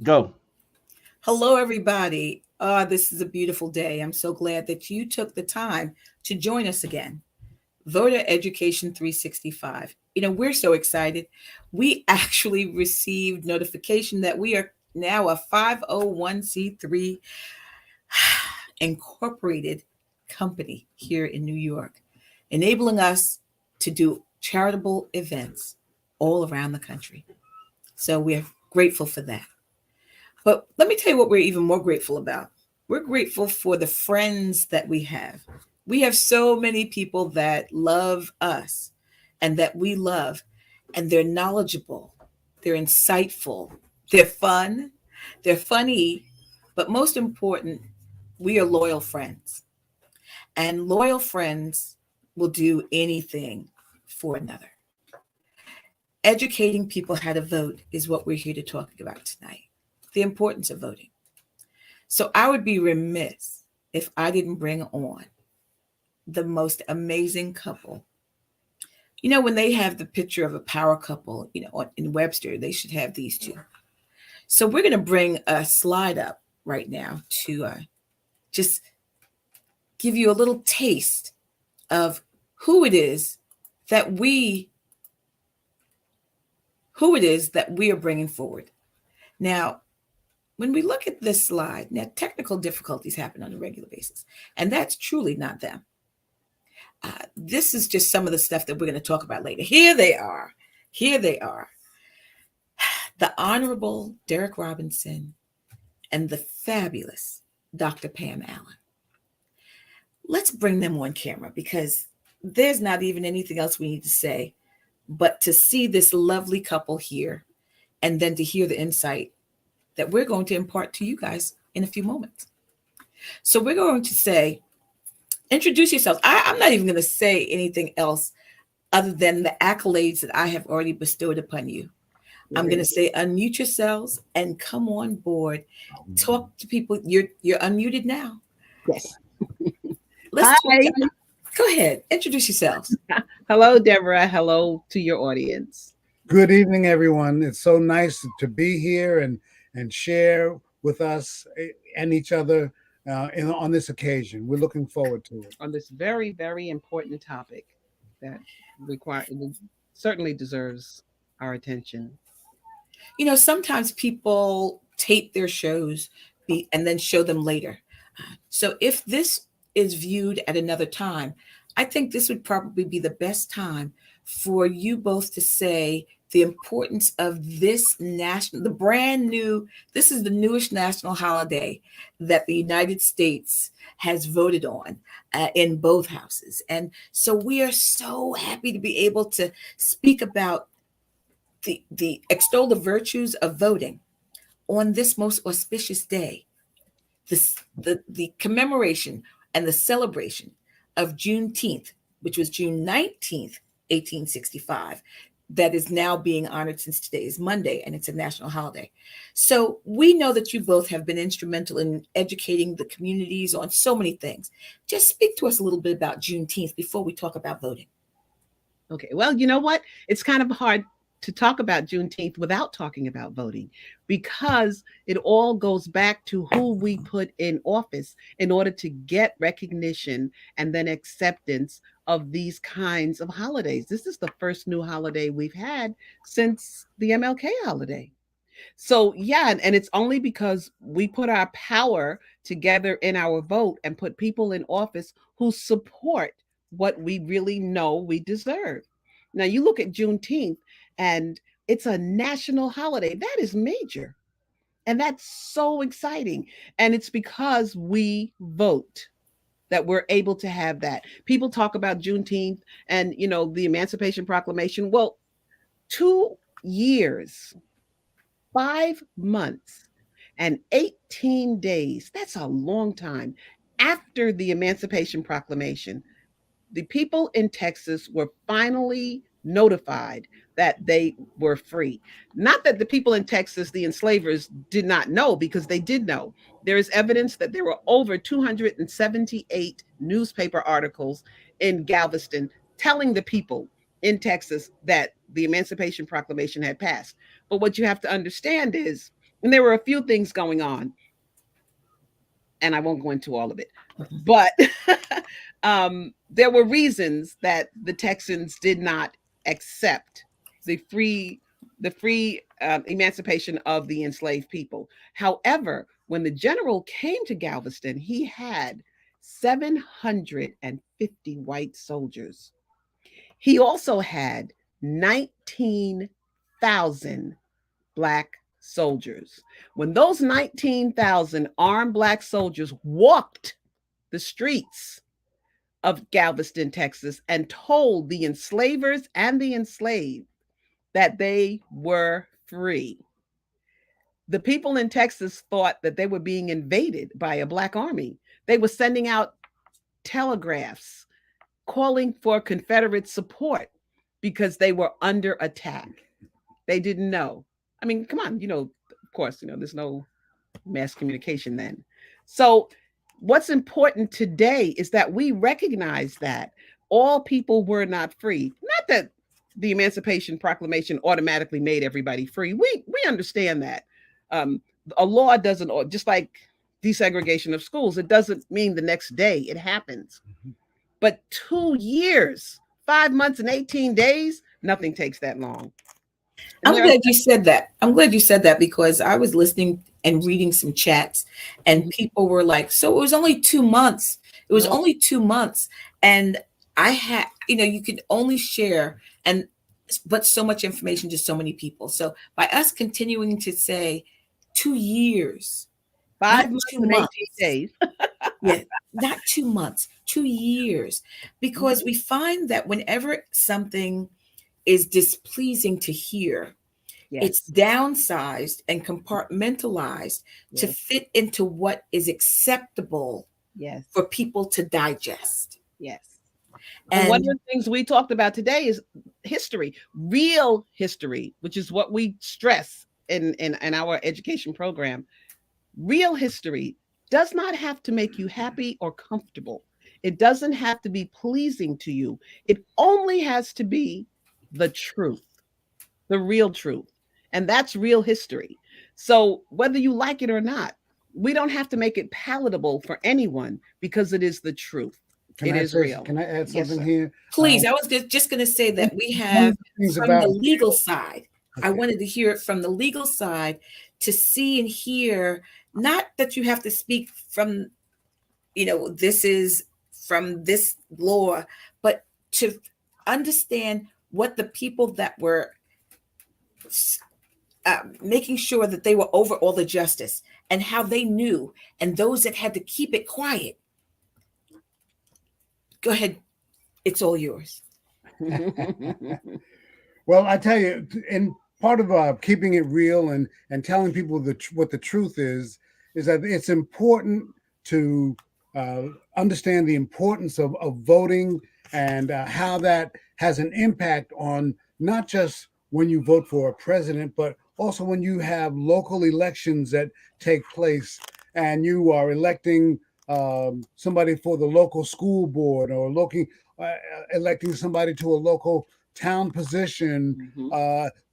Go. Hello, everybody. This is a beautiful day. I'm so glad that you took the time to join us again. Voter Education 365. We're so excited. We actually received notification that we are now a 501c3 incorporated company here in New York, enabling us to do charitable events all around the country. So we're grateful for that. But let me tell you what we're even more grateful about. We're grateful for the friends that we have. We have so many people that love us and that we love, and they're knowledgeable, they're insightful, they're fun, they're funny, but most important, we are loyal friends. And loyal friends will do anything for another. Educating people how to vote is what we're here to talk about tonight. The importance of voting. So I would be remiss if I didn't bring on the most amazing couple. When they have the picture of a power couple, in Webster, they should have these two. So we're going to bring a slide up right now to just give you a little taste of who it is that we who it is that we are bringing forward. Now, when we look at this slide, now technical difficulties happen on a regular basis, and that's truly not them. This is just some of the stuff that we're going to talk about later. Here they are. Here they are. The Honorable Derek Robinson and the fabulous Dr. Pam Allen. Let's bring them on camera because there's not even anything else we need to say but to see this lovely couple here and then to hear the insight that we're going to impart to you guys in a few moments. So we're going to say, introduce yourselves. I'm not even going to say anything else other than the accolades that I have already bestowed upon you. I'm going to say unmute yourselves and come on board. Talk to people. You're unmuted now. Yes. Let's talk Hi. Go ahead. Introduce yourselves. Hello, Deborah. Hello to your audience. Good evening, everyone. It's so nice to be here and share with us and each other on this occasion. We're looking forward to it. On this very, very important topic that certainly deserves our attention. Sometimes people tape their shows and then show them later. So if this is viewed at another time, I think this would probably be the best time for you both to say the importance of this is the newest national holiday that the United States has voted on in both houses. And so we are so happy to be able to speak about the extol the virtues of voting on this most auspicious day, the commemoration and the celebration of Juneteenth, which was June 19th, 1865, that is now being honored since today is Monday and it's a national holiday. So we know that you both have been instrumental in educating the communities on so many things. Just speak to us a little bit about Juneteenth before we talk about voting. Okay. Well, you know what? It's kind of hard to talk about Juneteenth without talking about voting because it all goes back to who we put in office in order to get recognition and then acceptance of these kinds of holidays. This is the first new holiday we've had since the MLK holiday. So, yeah, and it's only because we put our power together in our vote and put people in office who support what we really know we deserve. Now, you look at Juneteenth, and it's a national holiday. That is major. And that's so exciting. And it's because we vote that we're able to have that. People talk about Juneteenth and, the Emancipation Proclamation. Well, 2 years, 5 months, and 18 days, that's a long time, after the Emancipation Proclamation, the people in Texas were finally notified that they were free. Not that the people in Texas, the enslavers, did not know, because they did know. There is evidence that there were over 278 newspaper articles in Galveston telling the people in Texas that the Emancipation Proclamation had passed. But what you have to understand is And there were a few things going on, and I won't go into all of it, Mhm. but there were reasons that the Texans did not accept the free emancipation of the enslaved people. However, when the general came to Galveston, he had 750 white soldiers. He also had 19,000 black soldiers. When those 19,000 armed black soldiers walked the streets of Galveston, Texas, and told the enslavers and the enslaved that they were free, the people in Texas thought that they were being invaded by a black army. They were sending out telegraphs calling for Confederate support because they were under attack. They didn't know. I mean, come on, of course, there's no mass communication then. So, what's important today is that we recognize that all people were not free. Not that the Emancipation Proclamation automatically made everybody free. We understand that. A law doesn't, just like desegregation of schools, it doesn't mean the next day it happens. But 2 years, 5 months, and 18 days, nothing takes that long. I'm glad you said that. I'm glad you said that because I was listening and reading some chats, and people were like, so it was only 2 months. It was only 2 months. And I had, you could only share but so much information to so many people. So by us continuing to say 2 years, 5 months and 18 days. Yeah, not 2 months, 2 years. Because we find that whenever something is displeasing to hear, it's downsized and compartmentalized to fit into what is acceptable for people to digest. Yes. And one of the things we talked about today is history, real history, which is what we stress in our education program. Real history does not have to make you happy or comfortable. It doesn't have to be pleasing to you. It only has to be the truth, the real truth. And that's real history. So whether you like it or not, we don't have to make it palatable for anyone because it is the truth. It is real. Can I add something here? Please, I was just going to say that we have from the legal side. I wanted to hear it from the legal side to see and hear, not that you have to speak from, this is from this law, but to understand what the people that were making sure that they were over all the justice and how they knew, and those that had to keep it quiet. Go ahead. It's all yours. Well, I tell you, in part of keeping it real and telling people what the truth is that it's important to understand the importance of voting and how that has an impact on not just when you vote for a president, but also when you have local elections that take place and you are electing somebody for the local school board or electing somebody to a local town position.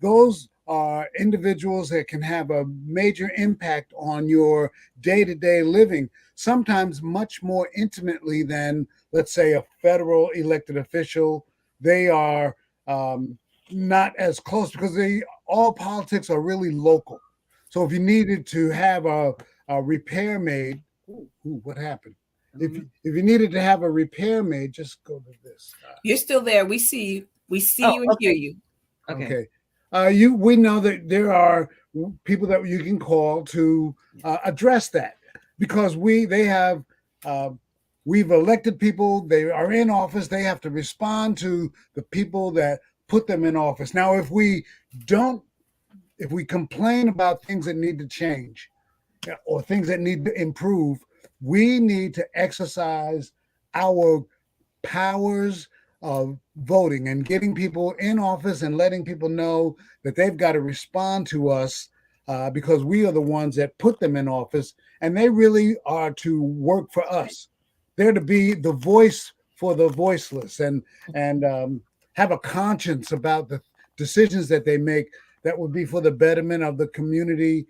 Those are individuals that can have a major impact on your day-to-day living, sometimes much more intimately than, let's say, a federal elected official. They are not as close because all politics are really local. So if you needed to have a repair made, what happened? If you needed to have a repair made, just go to this. You're still there. We see you. We see you and hear you. Okay. We know that there are people that you can call to address that because we've elected people. They are in office. They have to respond to the people that put them in office. Now, if we complain about things that need to change or things that need to improve, we need to exercise our powers of voting and getting people in office and letting people know that they've got to respond to us because we are the ones that put them in office, and they really are to work for us. They're to be the voice for the voiceless and have a conscience about the decisions that they make that would be for the betterment of the community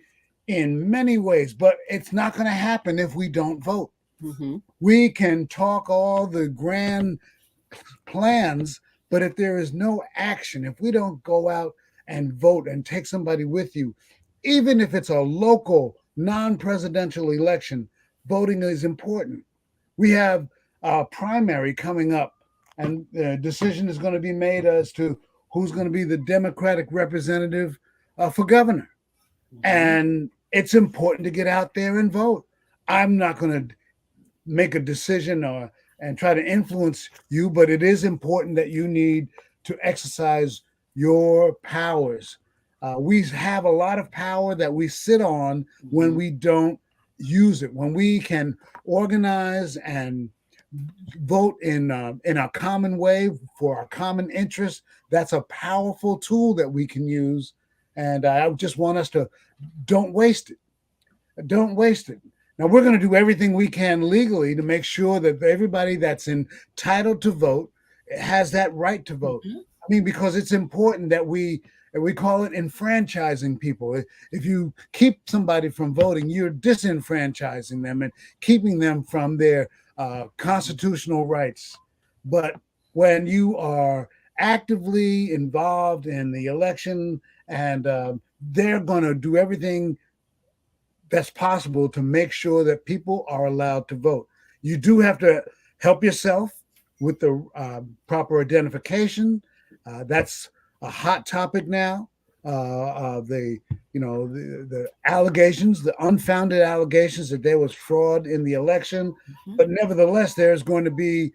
in many ways, but it's not going to happen if we don't vote. Mm-hmm. We can talk all the grand plans, but if there is no action, if we don't go out and vote and take somebody with you, even if it's a local non-presidential election, voting is important. We have a primary coming up, and the decision is going to be made as to who's going to be the Democratic representative for governor. Mm-hmm. And it's important to get out there and vote. I'm not going to make a decision and try to influence you, but it is important that you need to exercise your powers. We have a lot of power that we sit on when we don't use it. When we can organize and vote in a common way for our common interest, that's a powerful tool that we can use. And I just want us to don't waste it. Don't waste it. Now, we're going to do everything we can legally to make sure that everybody that's entitled to vote has that right to vote. Mm-hmm. I mean, because it's important that we call it enfranchising people. If you keep somebody from voting, you're disenfranchising them and keeping them from their constitutional rights. But when you are actively involved in the election and they're going to do everything that's possible to make sure that people are allowed to vote. You do have to help yourself with the proper identification. That's a hot topic now. The allegations, the unfounded allegations that there was fraud in the election, Mm-hmm. but nevertheless, there's going to be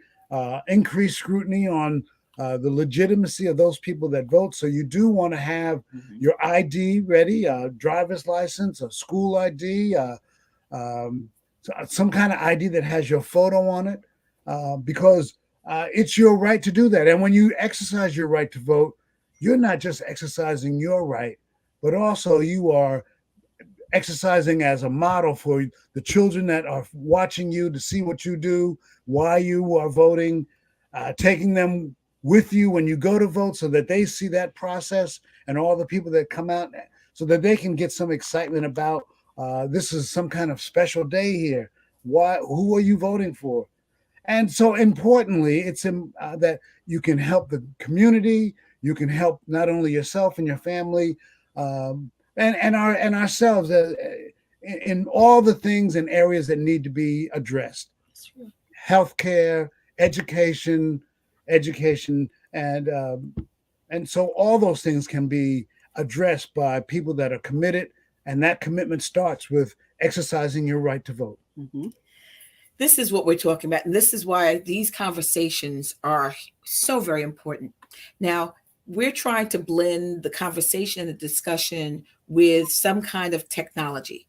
increased scrutiny on the legitimacy of those people that vote. So you do want to have your ID ready, a driver's license, a school ID, some kind of ID that has your photo on it, because it's your right to do that. And when you exercise your right to vote, you're not just exercising your right, but also you are exercising as a model for the children that are watching you to see what you do, why you are voting, taking them with you when you go to vote so that they see that process and all the people that come out so that they can get some excitement about this is some kind of special day here. Who are you voting for? And so importantly, it's that you can help the community, you can help not only yourself and your family, and ourselves in all the things and areas that need to be addressed. Healthcare, education, and so all those things can be addressed by people that are committed, and that commitment starts with exercising your right to vote. Mm-hmm. This is what we're talking about, and this is why these conversations are so very important. Now, we're trying to blend the conversation and the discussion with some kind of technology.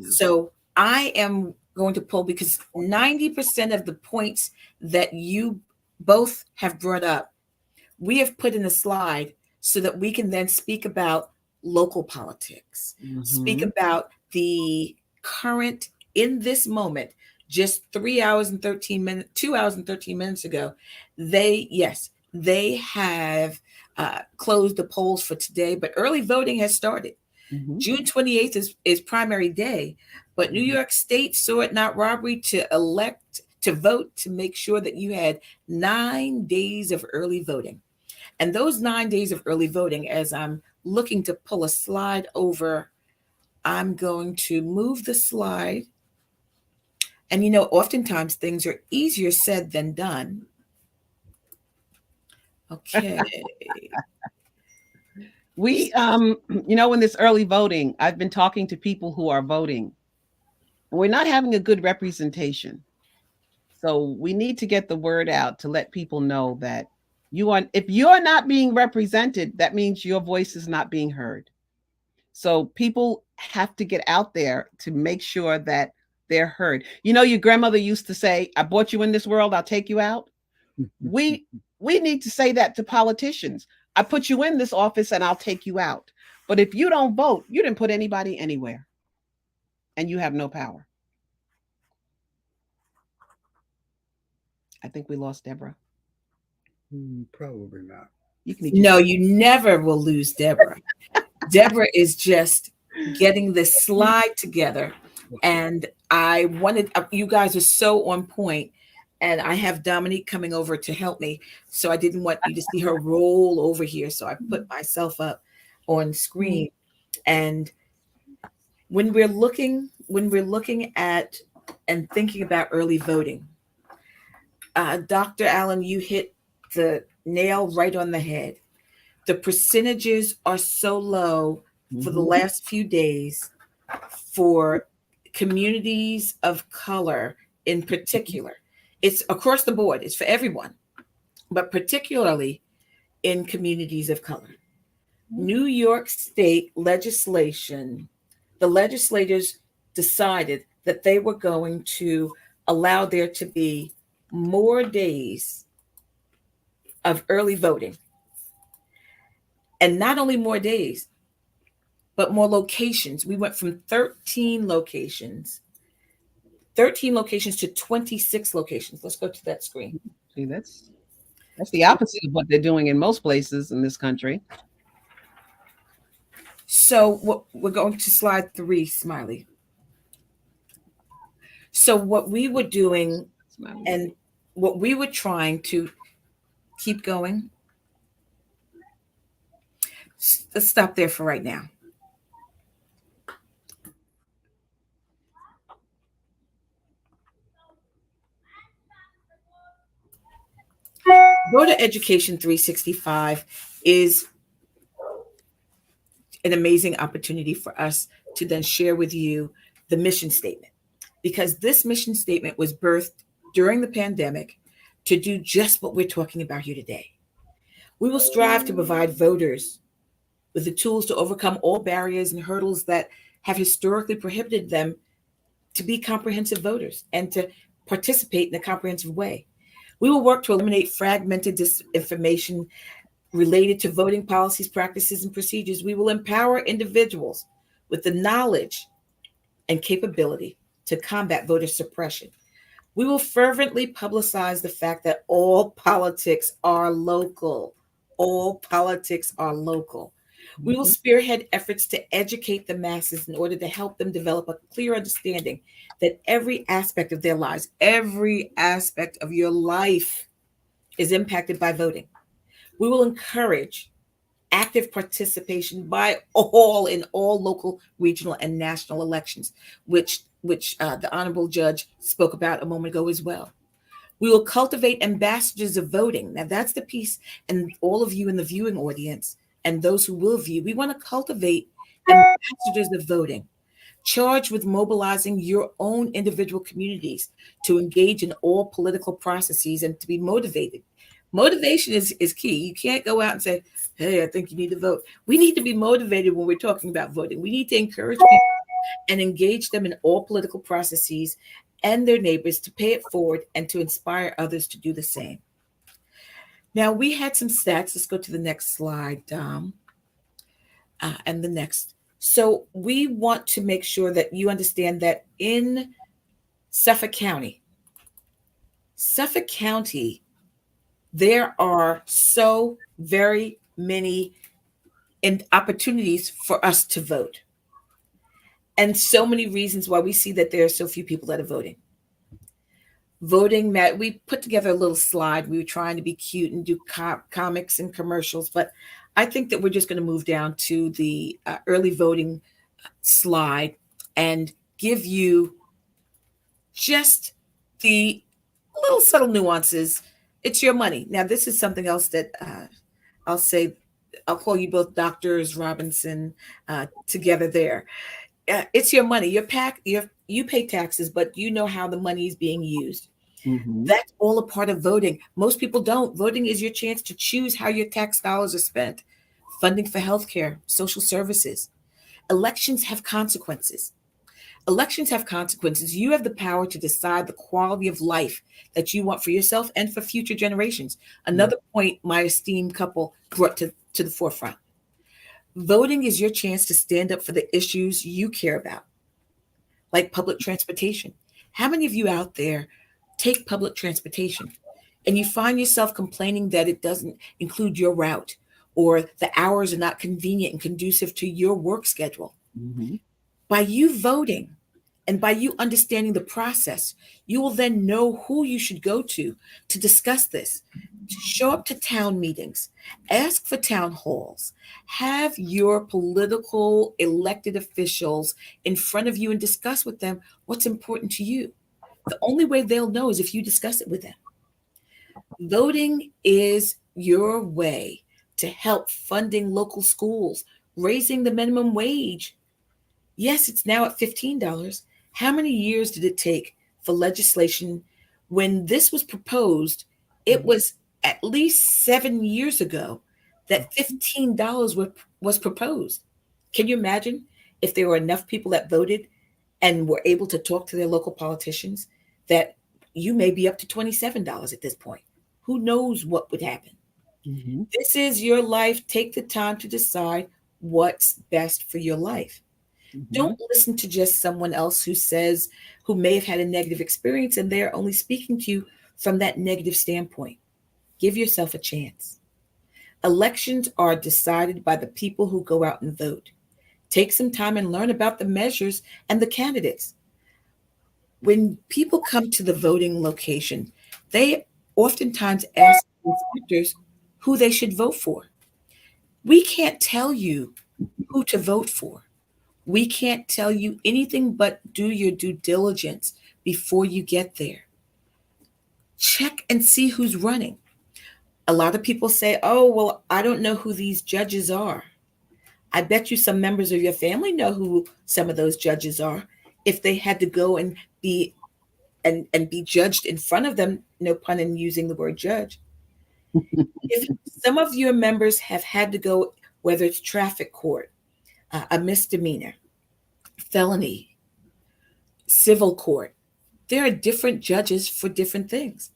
So I am going to pull, because 90% of the points that you both have brought up, we have put in a slide so that we can then speak about local politics, speak about the current, in this moment, just 3 hours and 13 minutes, 2 hours and 13 minutes ago, they have closed the polls for today, but early voting has started. June 28th is primary day, but New York State saw it not robbery to vote to make sure that you had 9 days of early voting. And those 9 days of early voting, as I'm looking to pull a slide over, I'm going to move the slide. And oftentimes things are easier said than done. Okay. We, in this early voting, I've been talking to people who are voting, and we're not having a good representation. So we need to get the word out to let people know that if you're not being represented, that means your voice is not being heard. So people have to get out there to make sure that they're heard. Your grandmother used to say, "I brought you in this world, I'll take you out." We need to say that to politicians. I put you in this office and I'll take you out. But if you don't vote, you didn't put anybody anywhere. And you have no power. I think we lost Deborah. Probably not. No, you never will lose Deborah. Deborah is just getting this slide together. And I wanted, you guys are so on point, and I have Dominique coming over to help me. So I didn't want you to see her roll over here. So I put myself up on screen. And when we're looking at and thinking about early voting, Dr. Allen, you hit the nail right on the head. The percentages are so low for the last few days for communities of color in particular. It's across the board, it's for everyone, but particularly in communities of color. New York State legislation, the legislators decided that they were going to allow there to be more days of early voting. And not only more days, but more locations. We went from 13 locations to 26 locations. Let's go to that screen. See, that's the opposite of what they're doing in most places in this country. So we're going to slide 3, Smiley. So what we were doing and what we were trying to keep going. Let's stop there for right now. Voter Education 365 is an amazing opportunity for us to then share with you the mission statement, because this mission statement was birthed during the pandemic to do just what we're talking about here today. We will strive to provide voters with the tools to overcome all barriers and hurdles that have historically prohibited them to be comprehensive voters and to participate in a comprehensive way. We will work to eliminate fragmented disinformation related to voting policies, practices, and procedures. We will empower individuals with the knowledge and capability to combat voter suppression. We will fervently publicize the fact that all politics are local. All politics are local. We will spearhead efforts to educate the masses in order to help them develop a clear understanding that every aspect of their lives, every aspect of your life is impacted by voting. We will encourage active participation by all in all local, regional, and national elections, which the Honorable Judge spoke about a moment ago as well. We will cultivate ambassadors of voting. Now that's the piece, and all of you in the viewing audience and those who will view, we want to cultivate ambassadors of voting, charged with mobilizing your own individual communities to engage in all political processes and to be motivated. Motivation is key. You can't go out and say, hey, I think you need to vote. We need to be motivated when we're talking about voting. We need to encourage people and engage them in all political processes and their neighbors to pay it forward and to inspire others to do the same. Now, we had some stats. Let's go to the next slide, Dom, and the next. So we want to make sure that you understand that in Suffolk County, there are so very many opportunities for us to vote, and so many reasons why we see that there are so few people that are voting. We put together a little slide. We were trying to be cute and do comics and commercials, but I think that we're just going to move down to the early voting slide and give you just the little subtle nuances. It's your money. Now, this is something else that I'll call you both Doctors Robinson together there. It's your money. You pay taxes, but you know how the money is being used. Mm-hmm. That's all a part of voting. Most people don't. Voting is your chance to choose how your tax dollars are spent. Funding for healthcare, social services. Elections have consequences. You have the power to decide the quality of life that you want for yourself and for future generations. Another point my esteemed couple brought to the forefront. Voting is your chance to stand up for the issues you care about, like public transportation. How many of you out there take public transportation and you find yourself complaining that it doesn't include your route or the hours are not convenient and conducive to your work schedule? Mhm. By you voting and by you understanding the process, you will then know who you should go to discuss this. To show up to town meetings, ask for town halls, have your political elected officials in front of you and discuss with them what's important to you. The only way they'll know is if you discuss it with them. Voting is your way to help funding local schools, raising the minimum wage. Yes, it's now at $15. How many years did it take for legislation when this was proposed? It was at least 7 years ago that $15 was proposed. Can you imagine if there were enough people that voted and were able to talk to their local politicians that you may be up to $27 at this point? Who knows what would happen? Mhm. This is your life. Take the time to decide what's best for your life. Mhm. Don't listen to just someone else who may have had a negative experience and they're only speaking to you from that negative standpoint. Give yourself a chance. Elections are decided by the people who go out and vote. Take some time and learn about the measures and the candidates. When people come to the voting location, they oftentimes ask inspectors who they should vote for. We can't tell you who to vote for. We can't tell you anything but do your due diligence before you get there. Check and see who's running. A lot of people say, oh, well, I don't know who these judges are. I bet you some members of your family know who some of those judges are. If they had to go and be judged in front of them, no pun in using the word judge. If some of your members have had to go, whether it's traffic court, a misdemeanor, felony, civil court, there are different judges for different things.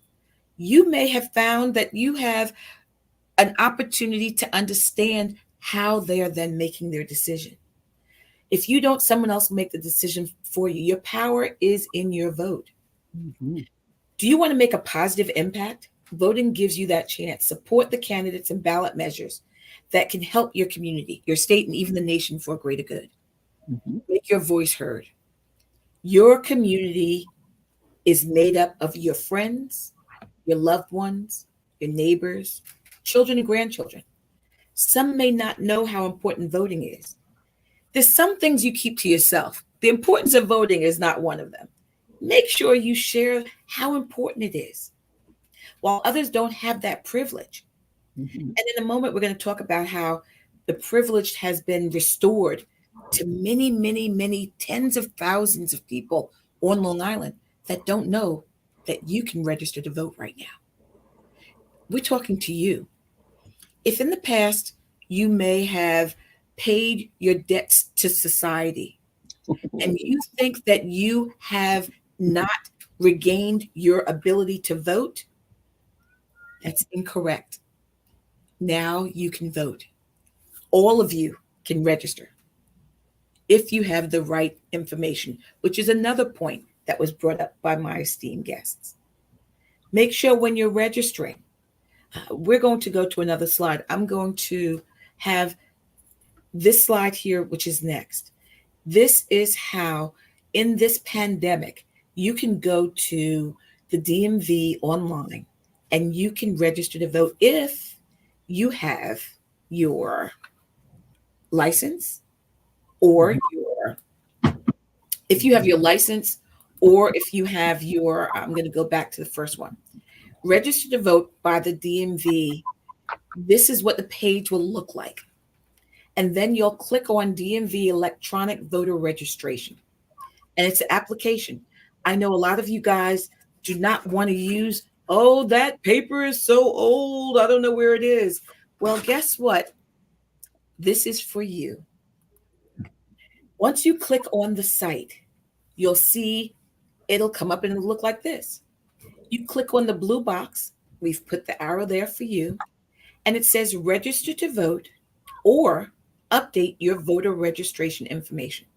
You may have found that you have an opportunity to understand how they are then making their decision. If you don't, someone else will make the decision for you. Your power is in your vote. Mhm. Do you want to make a positive impact? Voting gives you that chance. Support the candidates and ballot measures that can help your community, your state, and even the nation for a greater good. Mhm. Make your voice heard. Your community is made up of your friends, your loved ones, your neighbors, children, and grandchildren. Some may not know how important voting is. There's some things you keep to yourself. The importance of voting is not one of them. Make sure you share how important it is, while others don't have that privilege. Mhm. And in a moment, we're going to talk about how the privilege has been restored to many, many, many tens of thousands of people on Long Island that don't know that you can register to vote right now. We're talking to you. If in the past you may have paid your debts to society and you think that you have not regained your ability to vote, that's incorrect. Now you can vote. All of you can register if you have the right information, which is another point that was brought up by my esteemed guests. Make sure when you're registering, we're going to go to another slide. I'm going to have this slide here, which is next. This is how, in this pandemic, you can go to the DMV online and you can register to vote if you have your license or your if you have your license or if you have your I'm going to go back to the first one. Register to vote by the DMV. This is what the page will look like. And then you'll click on DMV electronic voter registration. And it's an application. I know a lot of you guys do not want to use, oh, that paper is so old. I don't know where it is. Well, guess what? This is for you. Once you click on the site, you'll see it'll come up and it'll look like this. You click on the blue box. We've put the arrow there for you. And it says register to vote or update your voter registration information.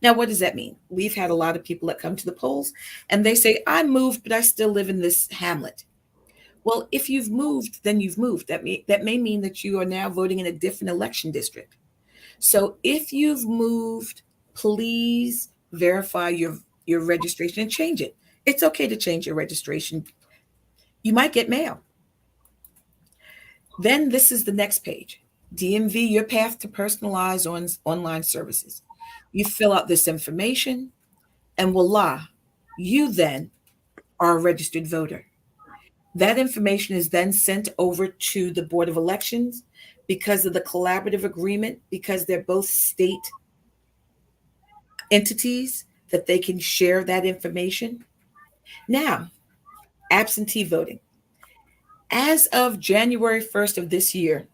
Now, what does that mean? We've had a lot of people that come to the polls and they say, I moved, but I still live in this hamlet. Well, if you've moved, then you've moved. That may mean that you are now voting in a different election district. So if you've moved, please verify your registration and change it. It's okay to change your registration. You might get mail. Then this is the next page. DMV, your path to personalized online services. You fill out this information, and voila, you then are a registered voter. That information is then sent over to the Board of Elections because of the collaborative agreement, because they're both state entities that they can share that information. Now, absentee voting. As of January 1st of this year,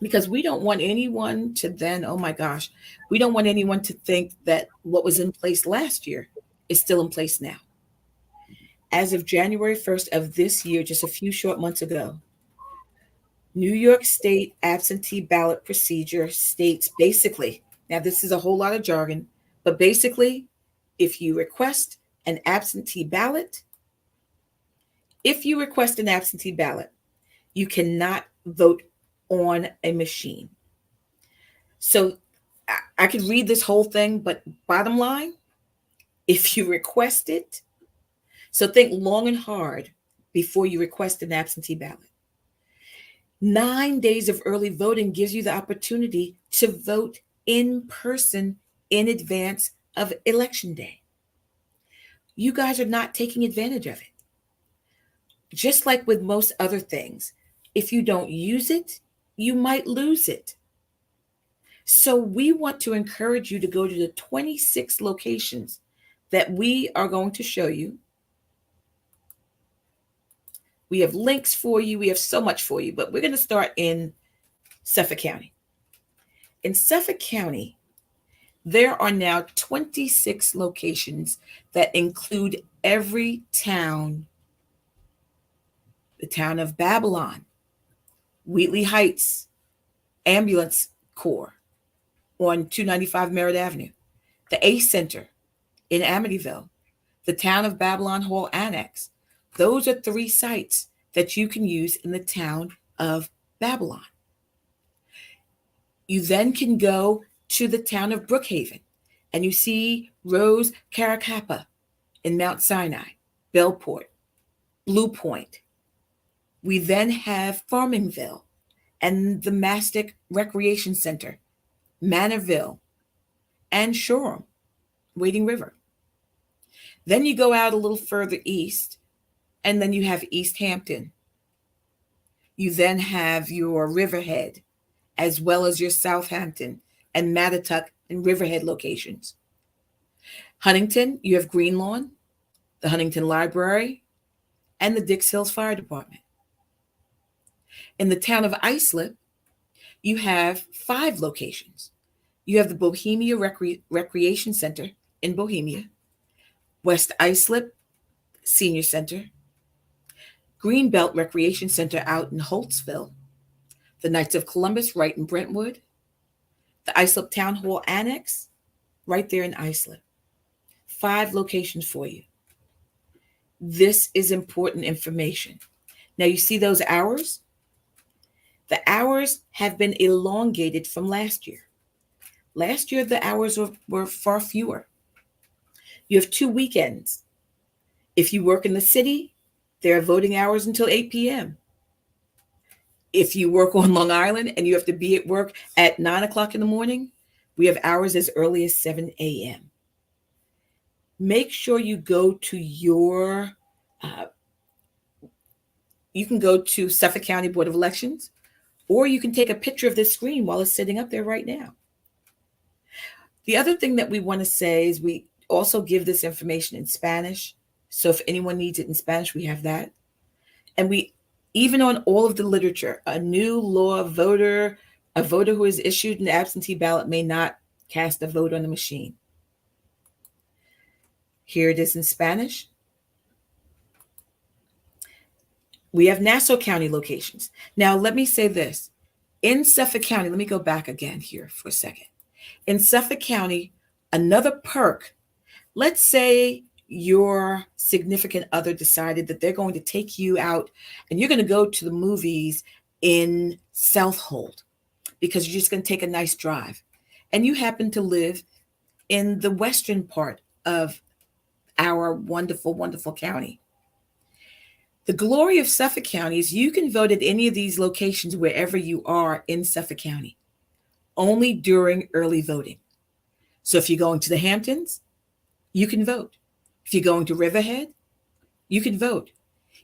because we don't want anyone to then, oh my gosh, we don't want anyone to think that what was in place last year is still in place now. As of January 1st of this year, just a few short months ago, New York State absentee ballot procedure states basically, now this is a whole lot of jargon, but basically, if you request an absentee ballot, you cannot vote on a machine. So I could read this whole thing, but bottom line, if you request it, so think long and hard before you request an absentee ballot. 9 days of early voting gives you the opportunity to vote in person in advance of Election Day. You guys are not taking advantage of it. Just like with most other things, if you don't use it, you might lose it. So we want to encourage you to go to the 26 locations that we are going to show you. We have links for you. We have so much for you, but we're going to start in Suffolk County. In Suffolk County, there are now 26 locations that include every town. The town of Babylon, Wheatley Heights, Ambulance Corps on 295 Merritt Avenue, the ACE Center in Amityville, the town of Babylon Hall Annex. Those are 3 sites that you can use in the town of Babylon. You then can go to the town of Brookhaven, and you see Rose Caracappa in Mount Sinai, Bellport, Blue Point. We then have Farmingville and the Mastic Recreation Center, Manorville, and Shoreham, Wading River. Then you go out a little further east, and then you have East Hampton. You then have your Riverhead, as well as your Southampton and Mattituck and Riverhead locations. Huntington, you have Greenlawn, the Huntington Library, and the Dix Hills Fire Department. In the town of Islip, you have 5 locations. You have the Bohemia Recreation Center in Bohemia, West Islip Senior Center, Greenbelt Recreation Center out in Holtzville, the Knights of Columbus right in Brentwood, the Islip Town Hall Annex right there in Islip. 5 locations for you. This is important information. Now you see those hours? The hours have been elongated from last year. Last year, the hours were far fewer. You have 2 weekends. If you work in the city, there are voting hours until 8 p.m. If you work on Long Island and you have to be at work at 9 o'clock in the morning, we have hours as early as 7 a.m. Make sure you go to you can go to Suffolk County Board of Elections, or you can take a picture of this screen while it's sitting up there right now. The other thing that we want to say is we also give this information in Spanish. So if anyone needs it in Spanish, we have that. And we, even on all of the literature, a new law voter, a voter who is issued an absentee ballot may not cast a vote on the machine. Here it is in Spanish. We have Nassau County locations. Now, let me say this. In Suffolk County, let me go back again here for a second. In Suffolk County, another perk, let's say your significant other decided that they're going to take you out and you're going to go to the movies in Southold because you're just going to take a nice drive. and you happen to live in the western part of our wonderful, wonderful county. The glory of Suffolk County is you can vote at any of these locations wherever you are in Suffolk County, only during early voting. So if you're going to the Hamptons, you can vote. If you're going to Riverhead, you can vote.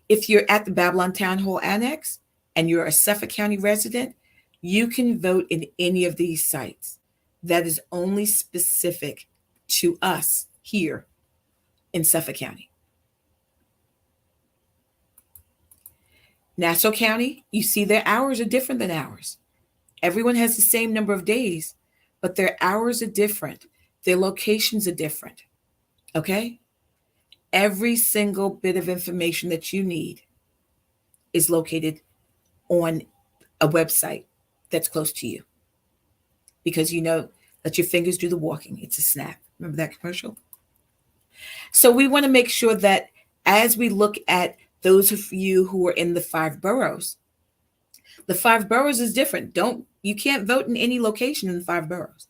If you're at the Babylon Town Hall Annex and you're a Suffolk County resident, you can vote in any of these sites. That is only specific to us here in Suffolk County. Nassau County, you see their hours are different than ours. Everyone has the same number of days, but their hours are different. Their locations are different. Okay? Every single bit of information that you need is located on a website that's close to you, because you know that your fingers do the walking. It's a snap. Remember that commercial? So we want to make sure that as we look at those of you who are in the 5 boroughs, the 5 boroughs is different. You can't vote in any location in the 5 boroughs.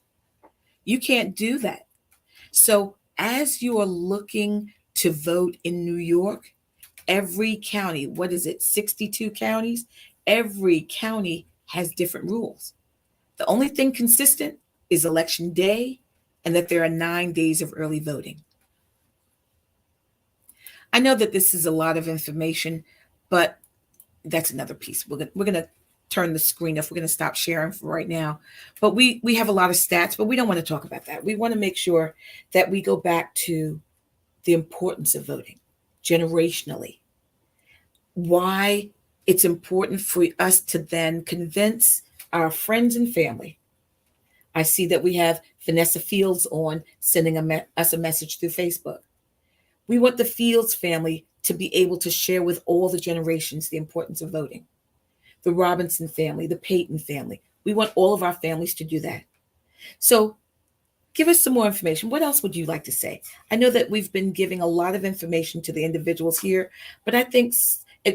You can't do that. So as you are looking to vote in New York, every county, what is it, 62 counties? Every county has different rules. The only thing consistent is election day and that there are 9 days of early voting. I know that this is a lot of information, but that's another piece. We're going to turn the screen off. We're going to stop sharing for right now. But we have a lot of stats, but we don't want to talk about that. We want to make sure that we go back to the importance of voting generationally. Why it's important for us to then convince our friends and family. I see that we have Vanessa Fields on sending us a message through Facebook. We want the Fields family to be able to share with all the generations the importance of voting. The Robinson family, the Payton family. We want all of our families to do that. So give us some more information. What else would you like to say? I know that we've been giving a lot of information to the individuals here, but I think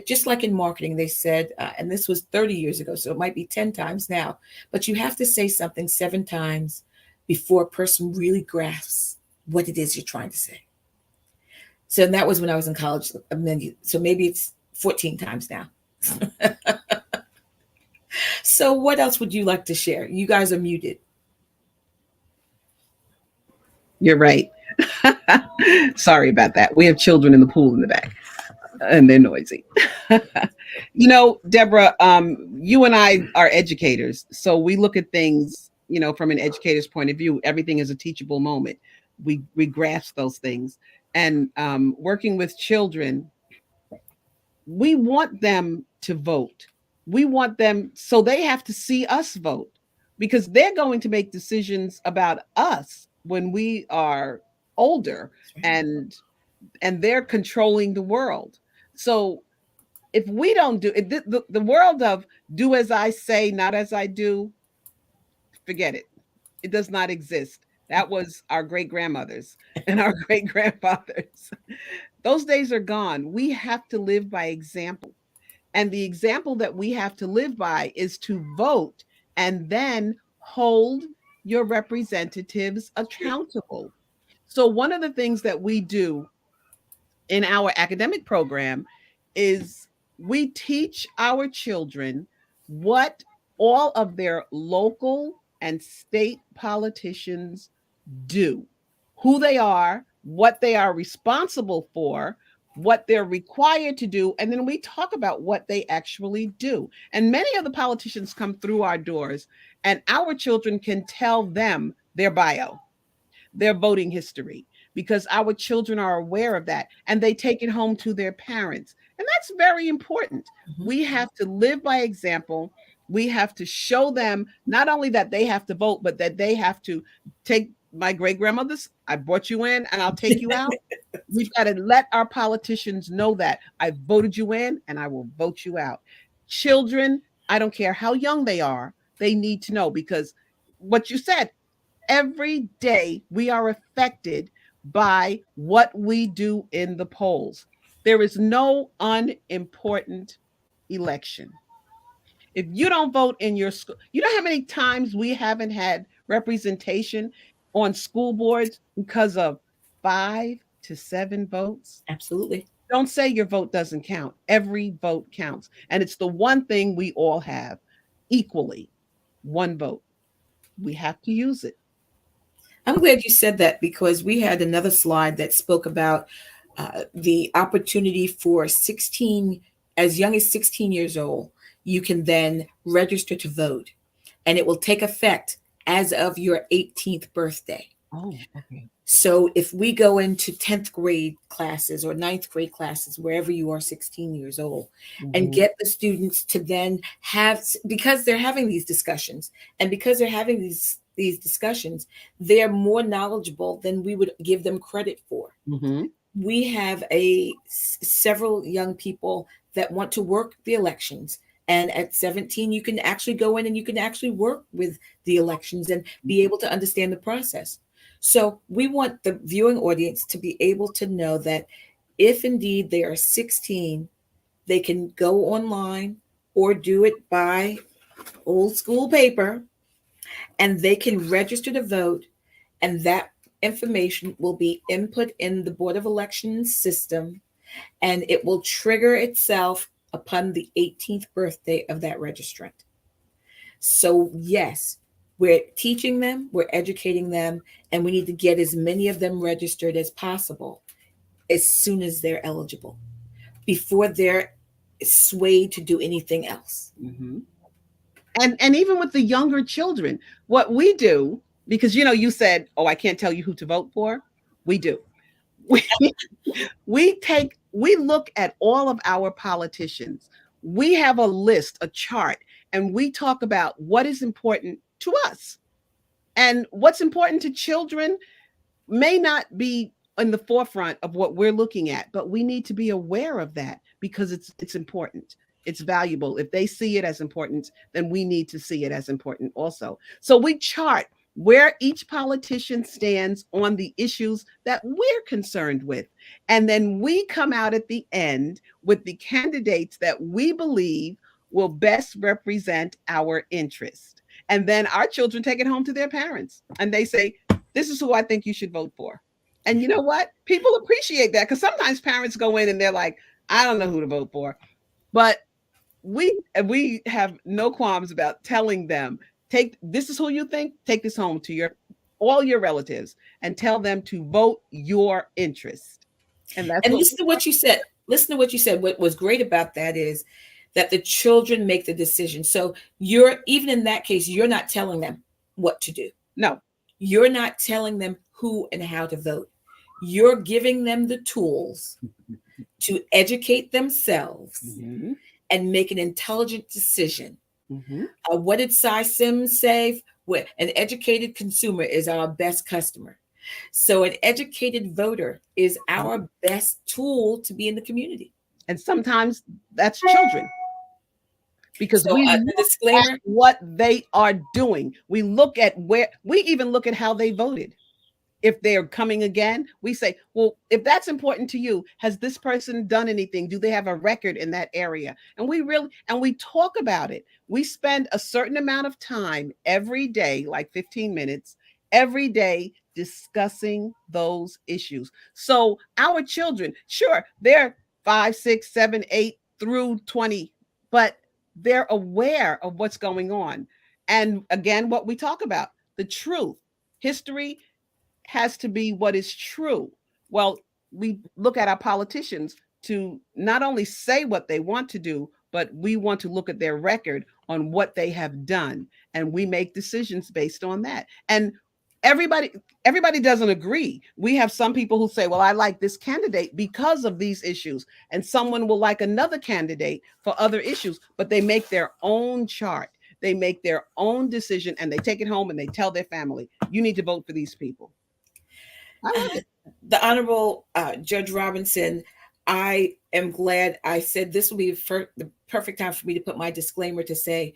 just like in marketing, they said, and this was 30 years ago, so it might be 10 times now, but you have to say something 7 times before a person really grasps what it is you're trying to say. So that was when I was in college. So maybe it's 14 times now. So what else would you like to share? You guys are muted. You're right. Sorry about that. We have children in the pool in the back, and they're noisy. You know, Deborah, you and I are educators, so we look at things, you know, from an educator's point of view. Everything is a teachable moment. We grasp those things, and working with children, we want them to vote. We want them, so they have to see us vote, because they're going to make decisions about us when we are older, and they're controlling the world. So if we don't do it, the world of do as I say, not as I do, forget it. It does not exist. That was our great grandmothers and our great grandfathers. Those days are gone. We have to live by example. And the example that we have to live by is to vote and then hold your representatives accountable. So one of the things that we do in our academic program is we teach our children what all of their local and state politicians do, who they are, what they are responsible for, what they're required to do, and then we talk about what they actually do. And many of the politicians come through our doors, and our children can tell them their bio, their voting history, because our children are aware of that, and they take it home to their parents. And that's very important. Mm-hmm. We have to live by example. We have to show them not only that they have to vote, but that they have to take my great grandmother's, I brought you in and I'll take you out. We've got to let our politicians know that I voted you in and I will vote you out. Children, I don't care how young they are, they need to know, because what you said, every day we are affected by what we do in the polls. There is no unimportant election. If you don't vote in your school, you know how many times we haven't had representation on school boards because of 5 to 7 votes. Absolutely. Don't say your vote doesn't count. Every vote counts. And it's the one thing we all have equally, one vote. We have to use it. I'm glad you said that because we had another slide that spoke about the opportunity for 16, as young as 16 years old, you can then register to vote, and it will take effect as of your 18th birthday. Oh, okay. So if we go into 10th grade classes or 9th grade classes, wherever you are 16 years old, and get the students to then have, because they're having these discussions, and because they're having these discussions, they're more knowledgeable than we would give them credit for. We have several young people that want to work the elections. And at 17, you can actually go in and you can actually work with the elections and be able to understand the process. So we want the viewing audience to be able to know that if indeed they are 16, they can go online or do it by old school paper, and they can register to vote, and that information will be input in the Board of Elections system, and it will trigger itself upon the 18th birthday of that registrant. So yes, we're teaching them, we're educating them, and we need to get as many of them registered as possible as soon as they're eligible, before they're swayed to do anything else. And even with the younger children, what we do, because you said, oh, I can't tell you who to vote for. We do. We look at all of our politicians. We have a list, a chart, and we talk about what is important to us. And what's important to children may not be in the forefront of what we're looking at, but we need to be aware of that because it's important. It's valuable. If they see it as important, then we need to see it as important also. So we chart where each politician stands on the issues that we're concerned with. And then we come out at the end with the candidates that we believe will best represent our interest. And then our children take it home to their parents and they say, this is who I think you should vote for. And you know what? People appreciate that because sometimes parents go in and they're like, I don't know who to vote for. But we have no qualms about telling them, this is who you think, take this home to all your relatives and tell them to vote your interest. And listen to what you said. Listen to what you said. What was great about that is that the children make the decision. So even in that case, you're not telling them what to do. No. You're not telling them who and how to vote. You're giving them the tools to educate themselves and make an intelligent decision. What did Cy Sims say? An educated consumer is our best customer. So an educated voter is our best tool to be in the community. And sometimes that's children. Because we look at what they are doing. We look at we even look at how they voted. If they're coming again, we say, well, if that's important to you, has this person done anything? Do they have a record in that area? And we talk about it. We spend a certain amount of time every day, like 15 minutes, every day discussing those issues. So our children, sure, they're 5, 6, 7, 8 through 20, but they're aware of what's going on. And again, what we talk about, the truth, history has to be what is true. Well, we look at our politicians to not only say what they want to do, but we want to look at their record on what they have done. And we make decisions based on that. And everybody doesn't agree. We have some people who say, well, I like this candidate because of these issues. And someone will like another candidate for other issues, but they make their own chart. They make their own decision and they take it home and they tell their family, you need to vote for these people. The Honorable Judge Robinson, I am glad I said this will be the perfect time for me to put my disclaimer to say,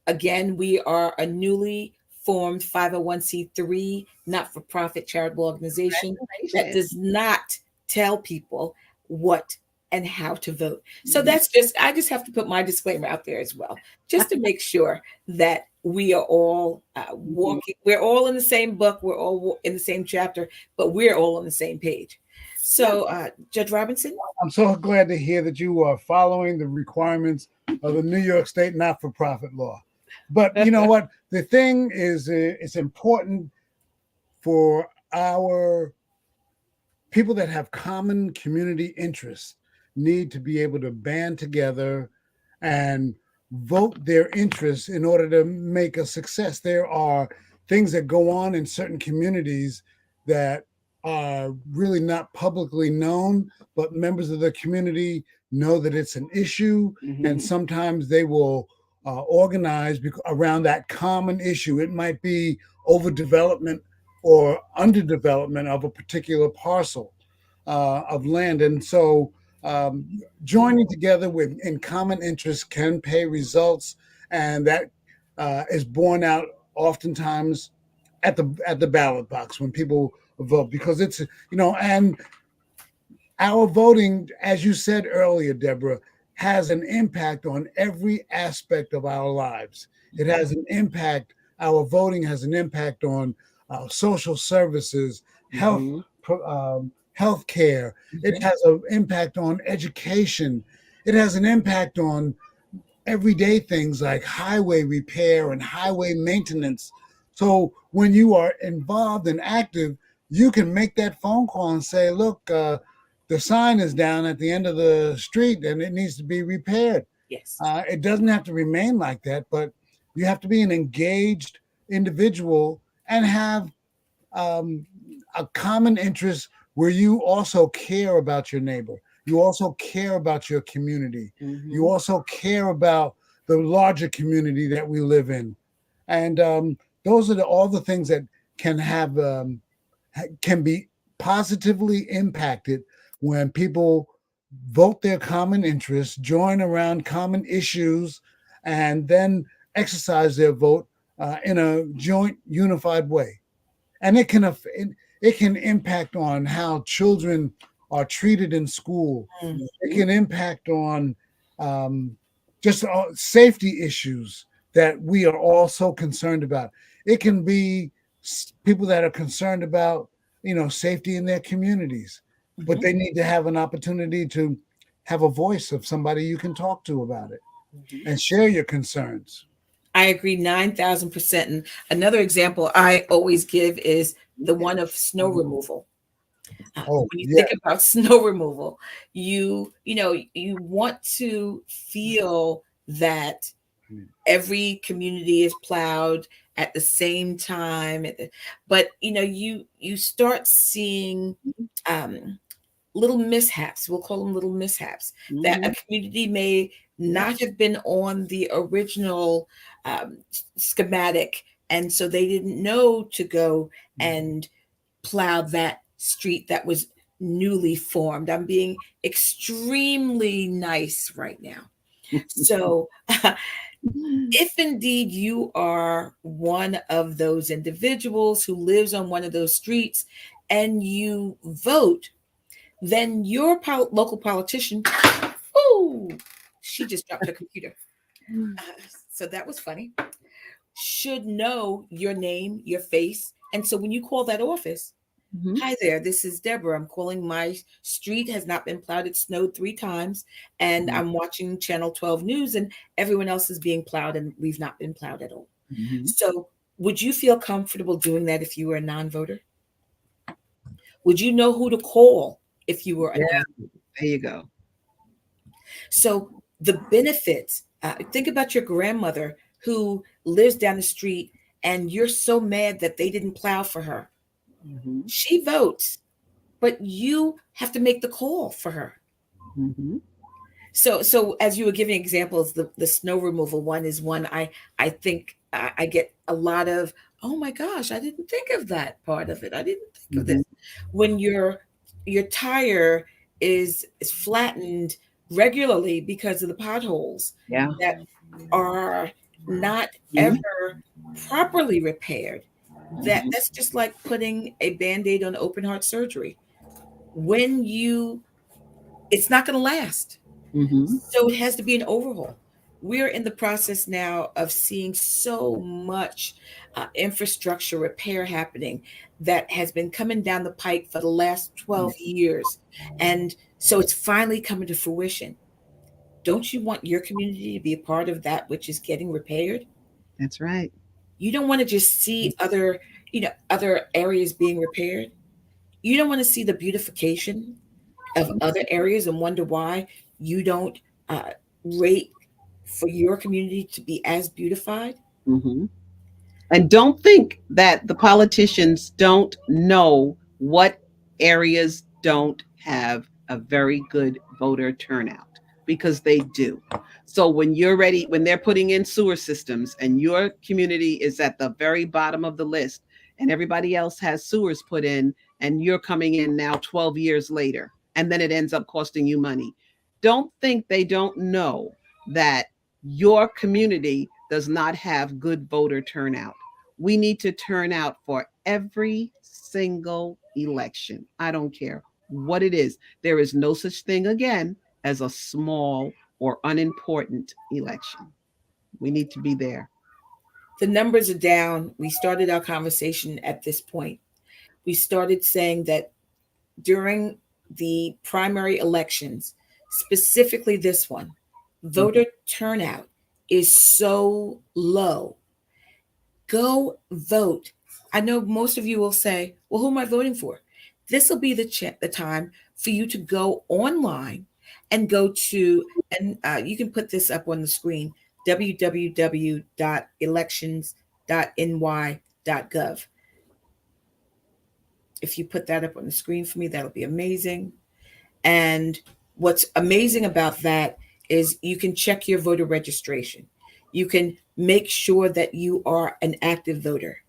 again, we are a newly formed 501c3 not-for-profit charitable organization that does not tell people what and how to vote. So that's just, I just have to put my disclaimer out there as well, just to make sure that we are all walking, we're all in the same book, we're all in the same chapter, but we're all on the same page. So, Judge Robinson? I'm so glad to hear that you are following the requirements of the New York State not-for-profit law. But you know what? The thing is, it's important for our people that have common community interests need to be able to band together and vote their interests in order to make a success. There are things that go on in certain communities that are really not publicly known, but members of the community know that it's an issue, and sometimes they will organize around that common issue. It might be overdevelopment or underdevelopment of a particular parcel of land, and so joining together in common interests can pay results, and that is borne out oftentimes at the ballot box when people vote, because it's, and our voting, as you said earlier, Deborah, has an impact on every aspect of our lives. It has an impact. Our voting has an impact on social services, health, health care. It has an impact on education. It has an impact on everyday things like highway repair and highway maintenance. So when you are involved and active, you can make that phone call and say, look, the sign is down at the end of the street and it needs to be repaired. Yes. It doesn't have to remain like that, but you have to be an engaged individual and have a common interest where you also care about your neighbor. You also care about your community. You also care about the larger community that we live in. And those are all the things that can be positively impacted when people vote their common interests, join around common issues, and then exercise their vote in a joint, unified way. And it can impact on how children are treated in school. It can impact on just safety issues that we are all so concerned about. It can be people that are concerned about, safety in their communities, but they need to have an opportunity to have a voice of somebody you can talk to about it and share your concerns. I agree 9,000%. And another example I always give is the one of snow removal. When you think about snow removal, you want to feel that every community is plowed at the same time, but you start seeing little mishaps. We'll call them little mishaps that a community may not have been on the original schematic, and so they didn't know to go and plow that street that was newly formed. I'm being extremely nice right now. So if indeed you are one of those individuals who lives on one of those streets and you vote, then your local politician, she just dropped her computer. So that was funny. Should know your name, your face. And so when you call that office, hi there, this is Deborah. I'm calling. My street has not been plowed. It snowed 3 times. And I'm watching Channel 12 News and everyone else is being plowed and we've not been plowed at all. So would you feel comfortable doing that if you were a non-voter? Would you know who to call if you were a non-voter? There you go. So the benefits, think about your grandmother who lives down the street and you're so mad that they didn't plow for her. She votes, but you have to make the call for her. So as you were giving examples, the snow removal one is one I think I get a lot of, oh my gosh, I didn't think of that part of it. I didn't think of this. When your tire is flattened regularly because of the potholes that are not ever properly repaired. That's just like putting a Band-Aid on open heart surgery. When you it's not going to last. Mm-hmm. So it has to be an overhaul. We're in the process now of seeing so much infrastructure repair happening that has been coming down the pike for the last 12 years. And so it's finally coming to fruition. Don't you want your community to be a part of that which is getting repaired? That's right. You don't want to just see other areas being repaired. You don't want to see the beautification of other areas and wonder why you don't uh, rate for your community to be as beautified. Mm-hmm. And don't think that the politicians don't know what areas don't have a very good voter turnout, because they do. So when you're ready, when they're putting in sewer systems and your community is at the very bottom of the list and everybody else has sewers put in and you're coming in now 12 years later, and then it ends up costing you money. Don't think they don't know that your community does not have good voter turnout. We need to turn out for every single election. I don't care what it is. There is no such thing again as a small or unimportant election. We need to be there. The numbers are down. We started our conversation at this point. We started saying that during the primary elections, specifically this one, voter turnout is so low. Go vote. I know most of you will say, well, who am I voting for? This will be the time for you to go online and go to, and you can put this up on the screen, www.elections.ny.gov. If you put that up on the screen for me, that'll be amazing. And what's amazing about that is you can check your voter registration. You can make sure that you are an active voter.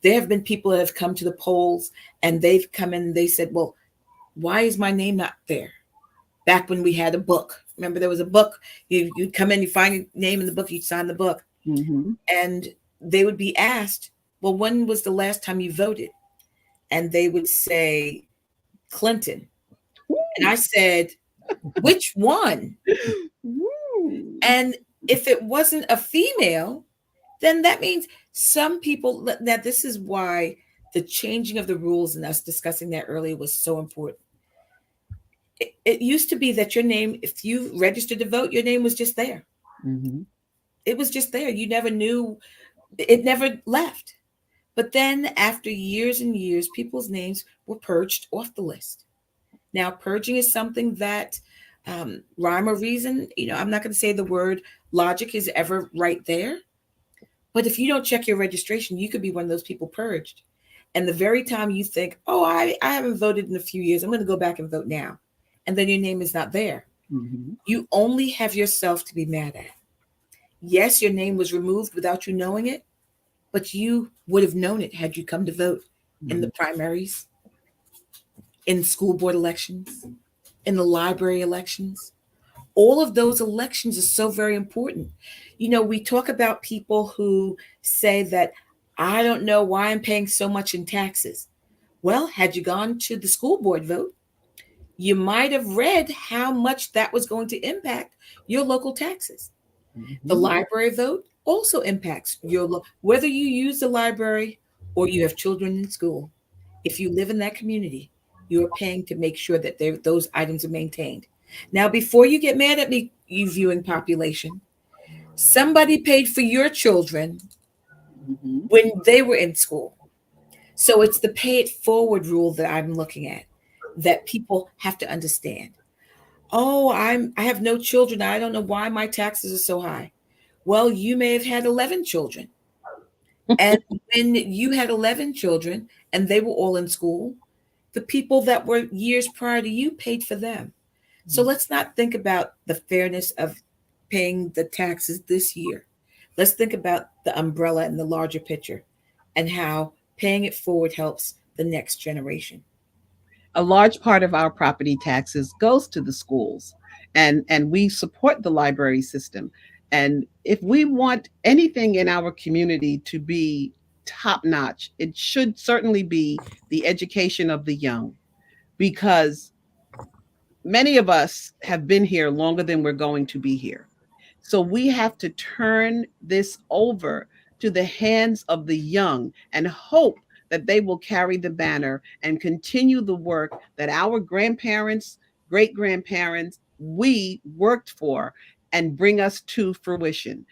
There have been people that have come to the polls and they've come in and they said, well, why is my name not there? Back when we had a book. Remember, there was a book. You'd come in, you find your name in the book, you'd sign the book. Mm-hmm. And they would be asked, well, when was the last time you voted? And they would say, Clinton. And I said, which one? And if it wasn't a female, then that means some people, now this is why the changing of the rules and us discussing that earlier was so important. It used to be that your name, if you registered to vote, your name was just there. Mm-hmm. It was just there. You never knew, it never left. But then after years and years, people's names were purged off the list. Now, purging is something that rhyme or reason, I'm not going to say the word logic is ever right there. But if you don't check your registration, you could be one of those people purged. And the very time you think, oh, I haven't voted in a few years, I'm going to go back and vote now. And then your name is not there. Mm-hmm. You only have yourself to be mad at. Yes, your name was removed without you knowing it, but you would have known it had you come to vote in the primaries, in school board elections, in the library elections. All of those elections are so very important. We talk about people who say that I don't know why I'm paying so much in taxes. Well, had you gone to the school board vote, you might have read how much that was going to impact your local taxes. Mm-hmm. The library vote also impacts whether you use the library or you have children in school. If you live in that community, you are paying to make sure that those items are maintained. Now, before you get mad at me, you viewing population, somebody paid for your children Mm-hmm. when they were in school. So it's the pay it forward rule that I'm looking at, that people have to understand. Oh, I have no children. I don't know why my taxes are so high. Well, you may have had 11 children. And when you had 11 children and they were all in school, the people that were years prior to you paid for them. So let's not think about the fairness of paying the taxes this year. Let's think about the umbrella and the larger picture and how paying it forward helps the next generation. A large part of our property taxes goes to the schools, and we support the library system. And if we want anything in our community to be top notch, it should certainly be the education of the young, because many of us have been here longer than we're going to be here. So we have to turn this over to the hands of the young and hope that they will carry the banner and continue the work that our grandparents, great grandparents, we worked for and bring us to fruition.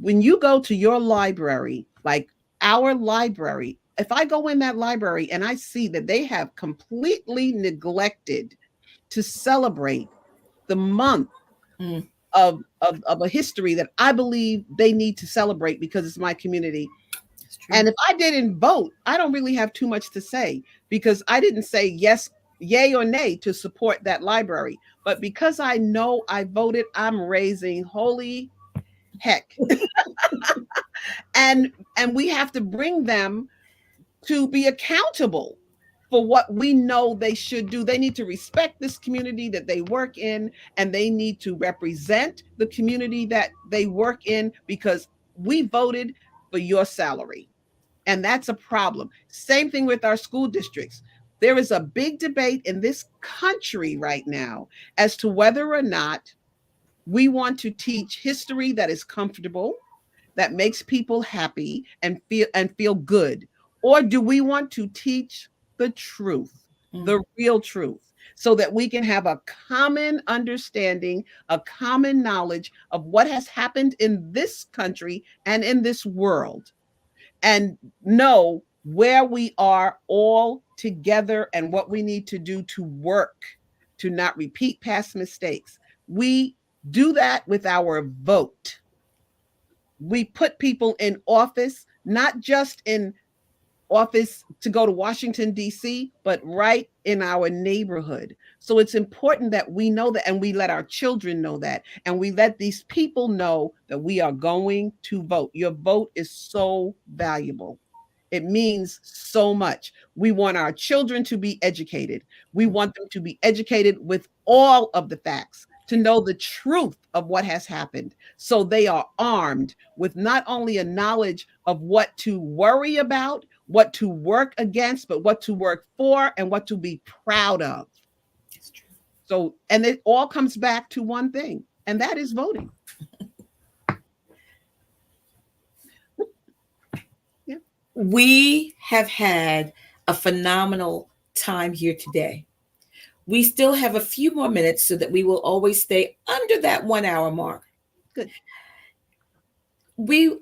When you go to your library, like our library, if I go in that library and I see that they have completely neglected to celebrate the month Mm. of a history that I believe they need to celebrate because it's my community. That's true. And if I didn't vote, I don't really have too much to say because I didn't say yes, yay or nay to support that library. But because I know I voted, I'm raising holy heck. and we have to bring them to be accountable for what we know they should do. They need to respect this community that they work in, and they need to represent the community that they work in because we voted for your salary. And that's a problem. Same thing with our school districts. There is a big debate in this country right now as to whether or not we want to teach history that is comfortable, that makes people happy and feel good, or do we want to teach the truth, the real truth, so that we can have a common understanding, a common knowledge of what has happened in this country and in this world, and know where we are all together and what we need to do to work to not repeat past mistakes. We do that with our vote. We put people in office, not just in office to go to Washington, D.C., but right in our neighborhood. So it's important that we know that, and we let our children know that, and we let these people know that we are going to vote. Your vote is so valuable. It means so much. We want our children to be educated. We want them to be educated with all of the facts, to know the truth of what has happened. So they are armed with not only a knowledge of what to worry about, what to work against, but what to work for and what to be proud of. That's true. So, and it all comes back to one thing, and that is voting. Yeah. We have had a phenomenal time here today. We still have a few more minutes so that we will always stay under that 1 hour mark. Good.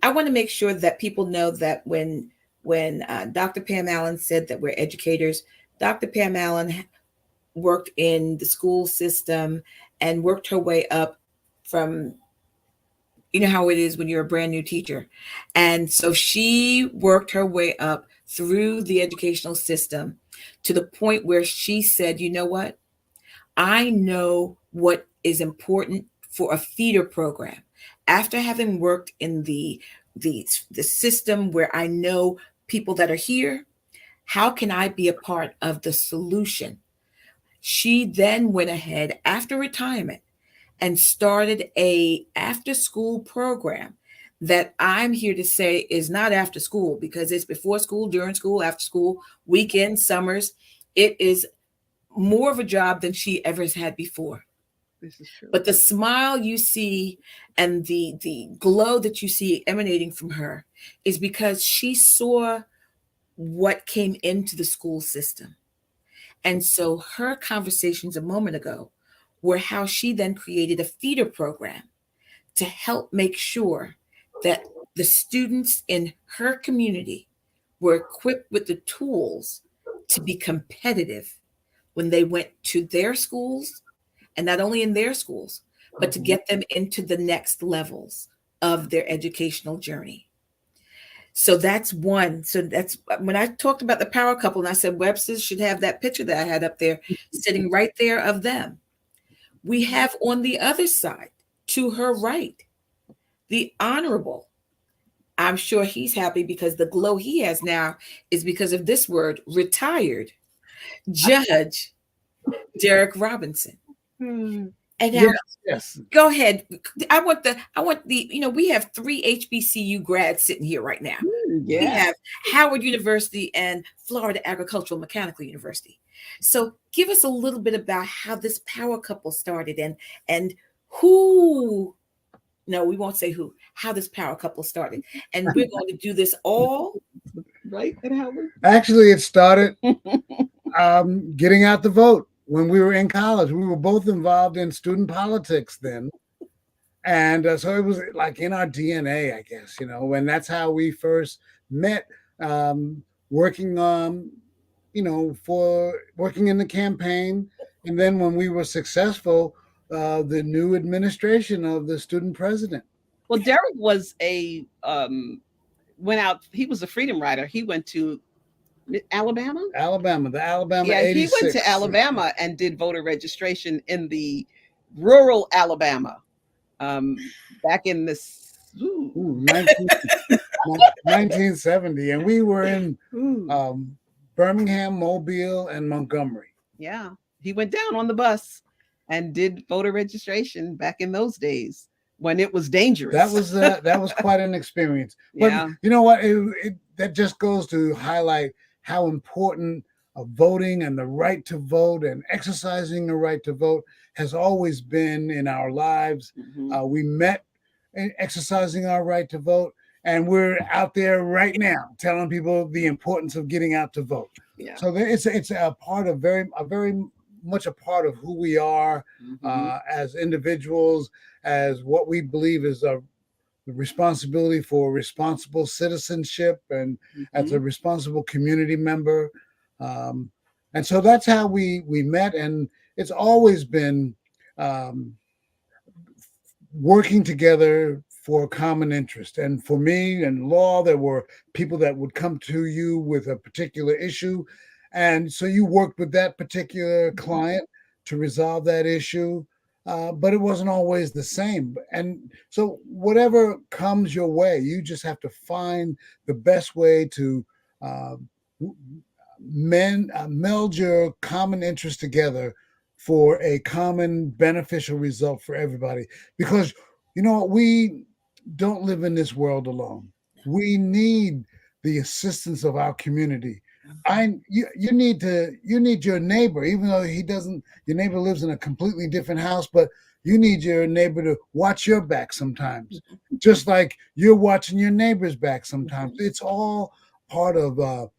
I want to make sure that people know that when Dr. Pam Allen said that we're educators, Dr. Pam Allen worked in the school system and worked her way up from, you know how it is when you're a brand new teacher. And so she worked her way up through the educational system to the point where she said, you know what? I know what is important for a feeder program. After having worked in the system where I know people that are here, how can I be a part of the solution? She then went ahead after retirement and started a after school program that I'm here to say is not after school, because it's before school, during school, after school, weekends, summers. It is more of a job than she ever has had before. This is true. But the smile you see and the glow that you see emanating from her is because she saw what came into the school system. And so her conversations a moment ago were how she then created a feeder program to help make sure that the students in her community were equipped with the tools to be competitive when they went to their schools, and not only in their schools, but to get them into the next levels of their educational journey. So that's one. So that's when I talked about the power couple, and I said Webster's should have that picture that I had up there sitting right there of them. We have on the other side, to her right, the Honorable. I'm sure he's happy because the glow he has now is because of this word, retired Judge Derek Robinson. And now, Yes. go ahead. I want the, we have 3 HBCU grads sitting here right now. Yeah. We have Howard University and Florida Agricultural Mechanical University. So give us a little bit about how this power couple started and who, no, we won't say who, how this power couple started. And we're going to do this all. Right, and Howard? Actually, it started getting out the vote when we were in college. We were both involved in student politics then. And so it was like in our DNA, I guess, and that's how we first met, working, for working in the campaign. And then when we were successful, the new administration of the student president. Well, Derek was went out. He was a freedom rider. He went to Alabama. The Alabama Yeah, 86. he went to Alabama and did voter registration in the rural Alabama, back in this 1970, and we were in Birmingham, Mobile, and Montgomery. Yeah, he went down on the bus and did voter registration back in those days when it was dangerous. That was quite an experience. But Yeah. you know what? That just goes to highlight how important voting and the right to vote and exercising the right to vote has always been in our lives. Mhm. We met exercising our right to vote, and we're out there right now telling people the importance of getting out to vote. Yeah. So it's a part of very much a part of who we are as individuals, as what we believe is the responsibility for responsible citizenship and as a responsible community member. And so that's how we met, and it's always been working together for a common interest. And for me and Law, there were people that would come to you with a particular issue, and so you worked with that particular client to resolve that issue. But it wasn't always the same. And so whatever comes your way, you just have to find the best way to meld your common interests together for a common beneficial result for everybody. Because, we don't live in this world alone. We need the assistance of our community. You need your neighbor, even though your neighbor lives in a completely different house, but you need your neighbor to watch your back sometimes, just like you're watching your neighbor's back sometimes. It's all part of a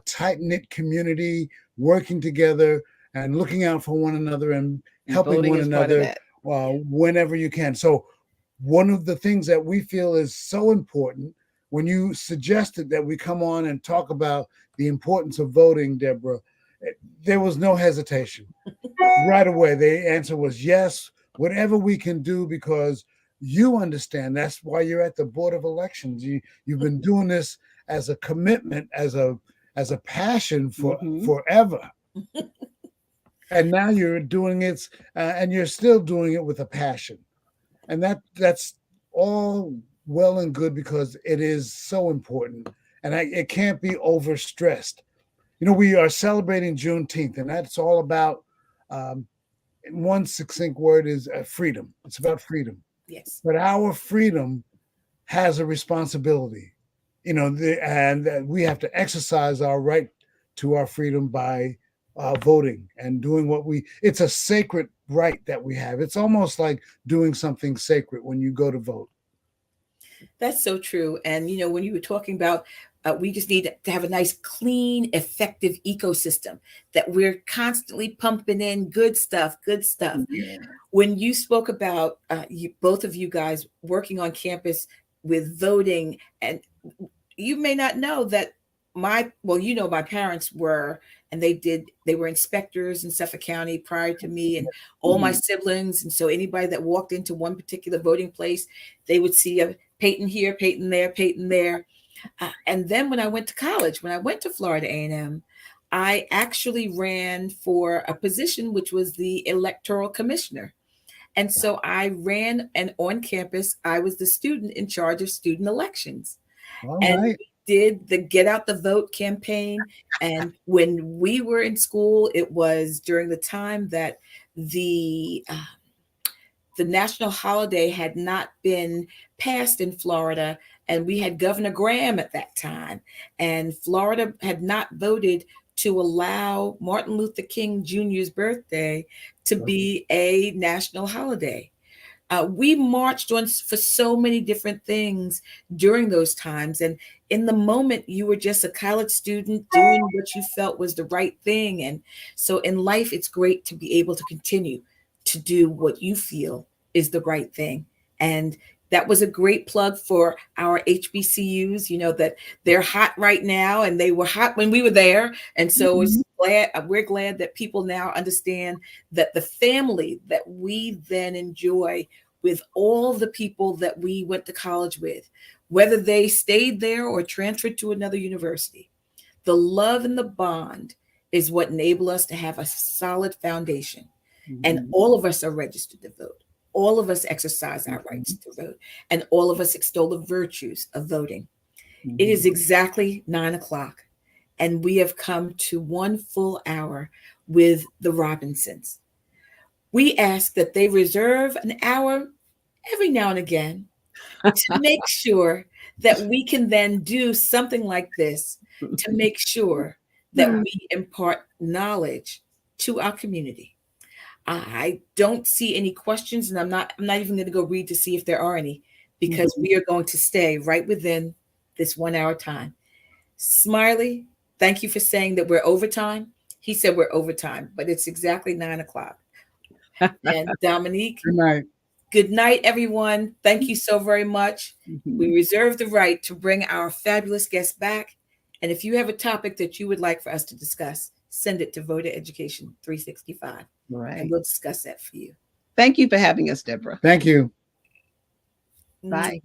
tight-knit community working together and looking out for one another and helping one another whenever you can. So one of the things that we feel is so important, when you suggested that we come on and talk about the importance of voting, Deborah, there was no hesitation. Right away, the answer was yes, whatever we can do, because you understand that's why you're at the Board of Elections. You've been doing this as a commitment, as a passion for forever. And now you're doing it, and you're still doing it with a passion. And that's all well and good, because it is so important, and it can't be overstressed. We are celebrating Juneteenth, and that's all about, one succinct word is freedom. It's about freedom. Yes. But our freedom has a responsibility, and we have to exercise our right to our freedom by voting and doing it's a sacred right that we have. It's almost like doing something sacred when you go to vote. That's so true. And, when you were talking about, we just need to have a nice, clean, effective ecosystem that we're constantly pumping in good stuff. Yeah. When you spoke about both of you guys working on campus with voting, and you may not know that my parents were, and they were inspectors in Suffolk County prior to me, and all my siblings. And so anybody that walked into one particular voting place, they would see a Peyton here, Peyton there, Peyton there. And then when I went to college, when I went to Florida A&M, I actually ran for a position which was the electoral commissioner. And so I ran, and on campus, I was the student in charge of student elections. All and right. we did the Get Out the Vote campaign. And when we were in school, it was during the time that the national holiday had not been passed in Florida, and we had Governor Graham at that time, and Florida had not voted to allow Martin Luther King Jr.'s birthday to be a national holiday. We marched on for so many different things during those times. And in the moment, you were just a college student doing what you felt was the right thing. And so in life, it's great to be able to continue to do what you feel is the right thing. And that was a great plug for our HBCUs, you know, that they're hot right now and they were hot when we were there. And so we're glad that people now understand that the family that we then enjoy with all the people that we went to college with, whether they stayed there or transferred to another university, the love and the bond is what enable us to have a solid foundation. And all of us are registered to vote. All of us exercise our rights to vote, and all of us extol the virtues of voting. It is exactly 9 o'clock, and we have come to 1 full hour with the Robinsons. We ask that they reserve an hour every now and again to make sure that we can then do something like this to make sure that we impart knowledge to our community. I don't see any questions, and I'm not even going to go read to see if there are any, because we are going to stay right within this 1 hour time. Smiley, thank you for saying that we're overtime. He said we're overtime, but it's exactly 9 o'clock. And Dominique, good night, everyone. Thank you so very much. We reserve the right to bring our fabulous guests back. And if you have a topic that you would like for us to discuss, send it to Voter Education 365. Right. And we'll discuss that for you. Thank you for having us, Deborah. Thank you. Bye.